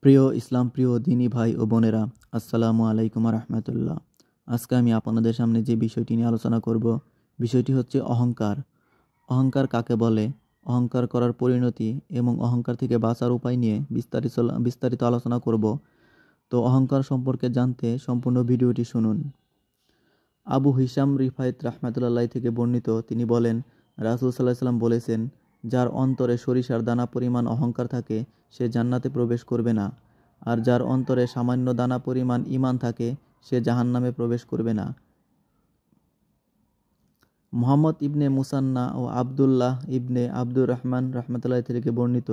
প্রিয় ইসলাম প্রিয় দিনী ভাই ও বোনেরা, আসসালামু আলাইকুম রহমতুল্লাহ। আজকে আমি আপনাদের সামনে যে বিষয়টি নিয়ে আলোচনা করব, বিষয়টি হচ্ছে অহংকার। অহংকার কাকে বলে, অহংকার করার পরিণতি এবং অহংকার থেকে বাঁচার উপায় নিয়ে বিস্তারিত আলোচনা করব। তো অহংকার সম্পর্কে জানতে সম্পূর্ণ ভিডিওটি শুনুন। আবু হিশাম রিফায়েত রাহমাতুল্লাহ থেকে বর্ণিত, তিনি বলেন, রাসূল সাল্লাল্লাহু আলাইহি ওয়াসাল্লাম বলেছেন, যার অন্তরে সরিষার দানা পরিমাণ অহংকার থাকে সে জান্নাতে প্রবেশ করবে না, আর যার অন্তরে সামান্য দানা পরিমাণ ঈমান থাকে সে জাহান্নামে প্রবেশ করবে না। মুহাম্মদ ইবনে মুসান্না ও আবদুল্লাহ ইবনে আব্দুর রহমান রাহমাতুল্লাহ থেকে বর্ণিত,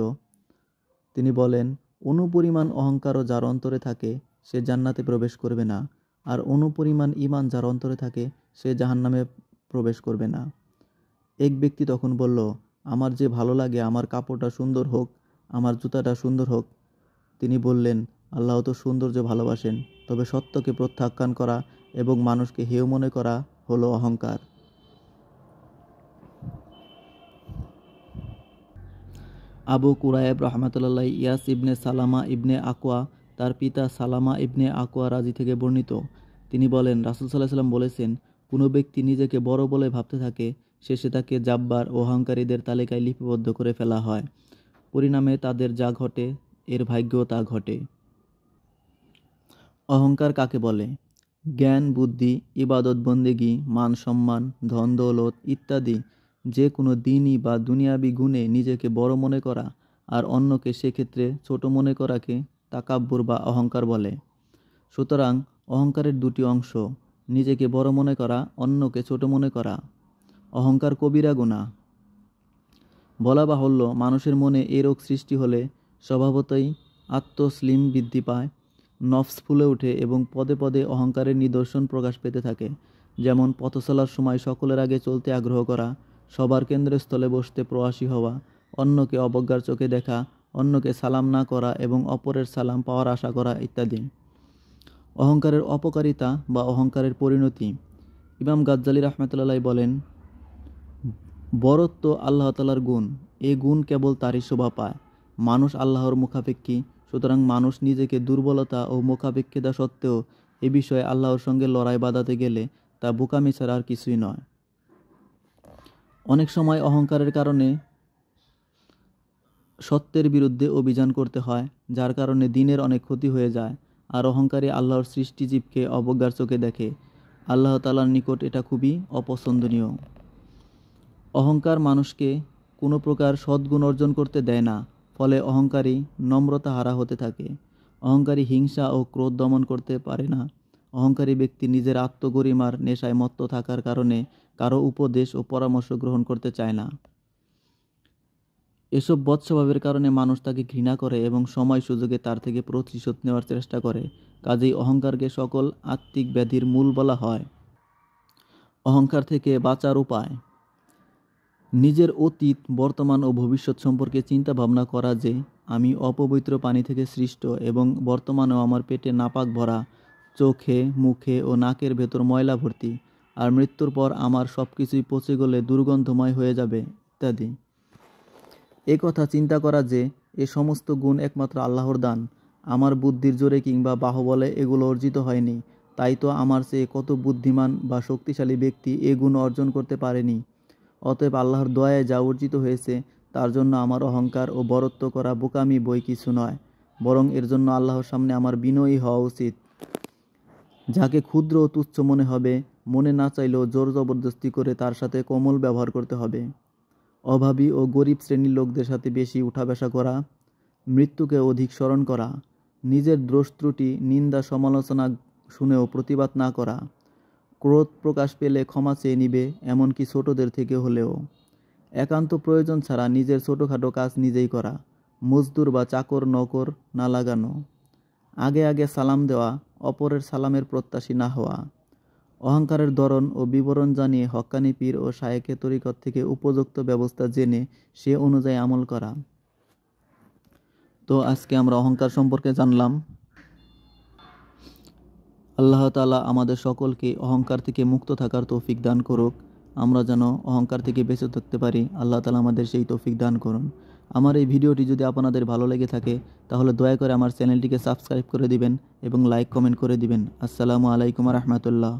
তিনি বলেন, অনুপরিমাণ অহংকারও যার অন্তরে থাকে সে জান্নাতে প্রবেশ করবে না, আর অনুপরিমাণ ঈমান যার অন্তরে থাকে সে জাহান্নামে প্রবেশ করবে না। এক ব্যক্তি তখন বলল, আমার যে ভালো লাগে আমার কাপড়টা সুন্দর হোক, আমার জুতাটা সুন্দর হোক। তিনি বললেন, আল্লাহ তো সৌন্দর্য ভালোবাসেন, তবে সত্যকে প্রত্যাখ্যান করা এবং মানুষকে হেয় মনে করা হলো অহংকার। আবু কুরায়েব রহমাতুল্লাহ ইয়াস ইবনে সালামা ইবনে আকওয়া, তার পিতা সালামা ইবনে আকওয়া রাজি থেকে বর্ণিত, তিনি বলেন, রাসূল সাল্লাল্লাহু আলাইহি ওয়াসাল্লাম বলেছেন, কোনো ব্যক্তি নিজেকে বড় বলে ভাবতে থাকে, শেষে তাকে জাব্বার ও অহংকারীদের তালিকায় লিপিবদ্ধ করে ফেলা হয়। পরিণামে তাদের যা ঘটে এর ভাগ্যও তা ঘটে। অহংকার কাকে বলে? জ্ঞান, বুদ্ধি, ইবাদত বন্দেগী, মান সম্মান, ধন দৌলত ইত্যাদি যে কোনো দিনই বা দুনিয়াবি গুণে নিজেকে বড় মনে করা আর অন্যকে সেক্ষেত্রে ছোট মনে করাকে তাকাব্বুর বা অহংকার বলে। সুতরাং অহংকারের দুটি অংশ, নিজেকে বড় মনে করা, অন্যকে ছোট মনে করা। অহংকার কবিরা গুনাহ। বলা বাহুল্য, মানুষের মনে এ রোগ সৃষ্টি হলে স্বভাবতই আত্মস্লিম বৃদ্ধি পায়, নফস ফুলে ওঠে এবং পদে পদে অহংকারের নিদর্শন প্রকাশ পেতে থাকে। যেমন পথ চলার সময় সকলের আগে চলতে আগ্রহ করা, সবার কেন্দ্রস্থলে বসতে প্রয়াসী হওয়া, অন্যকে অবজ্ঞার চোখে দেখা, অন্যকে সালাম না করা এবং অপরের সালাম পাওয়ার আশা করা ইত্যাদি। অহংকারের অপকারিতা বা অহংকারের পরিণতি। ইমাম গাজ্জালী রাহমাতুল্লাহ বলেন, বরত্ব আল্লাহ তাআলার গুণ, এই গুণ কেবল তারই শোভা পায়। মানুষ আল্লাহর মুখাপেক্ষী, সুতরাং মানুষ নিজেকে দুর্বলতা ও মুখাপেক্ষিতা সত্ত্বেও এ বিষয়ে আল্লাহর সঙ্গে লড়াই বাঁধাতে গেলে তা বোকামি ছাড়া আর কিছুই নয়। অনেক সময় অহংকারের কারণে সত্যের বিরুদ্ধে অভিযান করতে হয়, যার কারণে দিনের অনেক ক্ষতি হয়ে যায়। আর অহংকারী আল্লাহর সৃষ্টিজীবকে অবজ্ঞার চোখে দেখে। আল্লাহ তাআলার নিকট এটা খুবই অপছন্দনীয়। অহংকার মানুষকে কোনো প্রকার সদ্গুণ অর্জন করতে দেয় না, ফলে অহংকারী নম্রতা হারা হতে থাকে। অহংকারী হিংসা ও ক্রোধ দমন করতে পারে না। অহংকারী ব্যক্তি নিজের আত্মগরিমার নেশায় মত্ত থাকার কারণে কারো উপদেশ ও পরামর্শ গ্রহণ করতে চায় না। এসব বদস্বভাবের কারণে মানুষ তাকে ঘৃণা করে এবং সময় সুযোগে তার থেকে প্রতিশোধ নেওয়ার চেষ্টা করে। কাজেই অহংকারকে সকল আত্মিক ব্যাধির মূল বলা হয়। অহংকার থেকে বাঁচার উপায়। নিজের অতীত, বর্তমান ও ভবিষ্যৎ সম্পর্কে চিন্তা ভাবনা করা যে, আমি অপবিত্র পানি থেকে সৃষ্ট এবং বর্তমানেও আমার পেটে নাপাক ভরা, চোখে, মুখে ও নাকের ভেতর ময়লা ভর্তি, আর মৃত্যুর পর আমার সব কিছুই পচে গলে দুর্গন্ধময় হয়ে যাবে ইত্যাদি। এ কথা চিন্তা করা যে এ সমস্ত গুণ একমাত্র আল্লাহর দান, আমার বুদ্ধির জোরে কিংবা বাহুবলে এগুলো অর্জিত হয়নি, তাই তো আমার চেয়ে কত বুদ্ধিমান বা শক্তিশালী ব্যক্তি এ গুণ অর্জন করতে পারেনি। অতএব আল্লাহর দয়ায় যা অর্জিত হয়েছে তার জন্য আমার অহংকার ও বরত্ব করা বোকামি বই কিছু নয়, বরং এর জন্য আল্লাহর সামনে আমার বিনয়ী হওয়া উচিত। যাকে ক্ষুদ্র ও তুচ্ছ মনে হবে, মনে না চাইলেও জোর জবরদস্তি করে তার সাথে কোমল ব্যবহার করতে হবে। অভাবী ও গরিব শ্রেণীর লোকদের সাথে বেশি উঠাবসা করা, মৃত্যুকে অধিক স্মরণ করা, নিজের দোষ ত্রুটি, নিন্দা সমালোচনা শুনেও প্রতিবাদ না করা, ক্রোধ প্রকাশ পেলে ক্ষমা চেয়ে নিবে, এমনকি ছোটদের থেকে হলেও। একান্ত প্রয়োজন ছাড়া নিজের ছোটোখাটো কাজ নিজেই করা, মজদুর বা চাকর নকর না লাগানো, আগে আগে সালাম দেওয়া, অপরের সালামের প্রত্যাশী না হওয়া। অহংকারের ধরন ও বিবরণ জানিয়ে হক্কানি পীর ও শায়েখে তরিকত থেকে উপযুক্ত ব্যবস্থা জেনে সে অনুযায়ী আমল করা। তো আজকে আমরা অহংকার সম্পর্কে জানলাম। আল্লাহ তাআলা আমাদের সকলকে অহংকার থেকে মুক্ত থাকার তৌফিক দান করুক। আমরা যেন অহংকার থেকে বেঁচে থাকতে পারি, আল্লাহ তাআলা আমাদের সেই তৌফিক দান করুন। আমার এই ভিডিওটি যদি আপনাদের ভালো লেগে থাকে তাহলে দয়া করে আমার চ্যানেলটিকে সাবস্ক্রাইব করে দিবেন এবং লাইক কমেন্ট করে দিবেন। আসসালামু আলাইকুম রহমতুল্লাহ।